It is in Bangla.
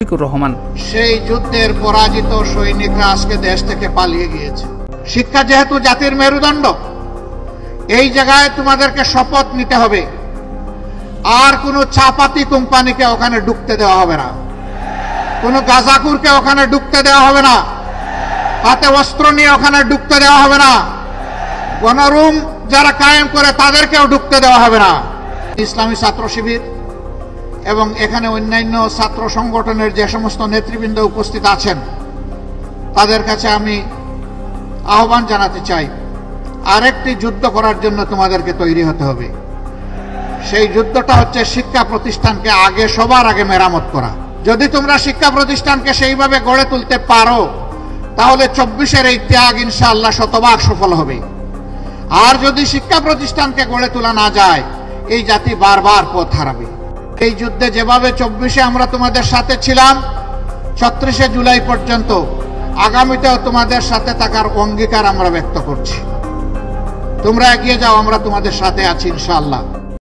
শফিকুর রহমান। সেই যুদ্ধের পরাজিত সৈনিকরা আজকে দেশ থেকে পালিয়ে গিয়েছে। শিক্ষা যেহেতু জাতির মেরুদণ্ড, এই জায়গায় তোমাদেরকে শপথ নিতে হবে, আর কোনো চাপাতি কোম্পানিকে ওখানে ঢুকতে দেওয়া হবে না, কোনো গাজাকুরকে ওখানে ঢুকতে দেওয়া হবে না, হাতে অস্ত্র নিয়ে ওখানে ঢুকতে দেওয়া হবে না, গণরুম যারা কায়েম করে তাদেরকেও ঢুকতে দেওয়া হবে না। ইসলামী ছাত্র শিবির এবং এখানে অন্যান্য ছাত্র সংগঠনের যে সমস্ত নেতৃবৃন্দ উপস্থিত আছেন, তাদের কাছে আমি আহ্বান জানাতে চাই, আরেকটি যুদ্ধ করার জন্য তোমাদেরকে তৈরি হতে হবে। সেই যুদ্ধটা হচ্ছে শিক্ষা প্রতিষ্ঠানকে সবার আগে মেরামত করা। যদি তোমরা শিক্ষা প্রতিষ্ঠানকে সেইভাবে গড়ে তুলতে পারো, তাহলে 24-এর এই ত্যাগ ইনশাআল্লাহ শতভাগ সফল হবে। আর যদি শিক্ষা প্রতিষ্ঠানকে গড়ে তোলা না যায়, এই জাতি বারবার পথ হারাবে। এই যুদ্ধে যেভাবে 24-এ আমরা তোমাদের সাথে ছিলাম, 36শে জুলাই পর্যন্ত আগামীতেও তোমাদের সাথে থাকার অঙ্গীকার আমরা ব্যক্ত করছি। তোমরা এগিয়ে যাও, আমরা তোমাদের সাথে আছি ইনশাআল্লাহ।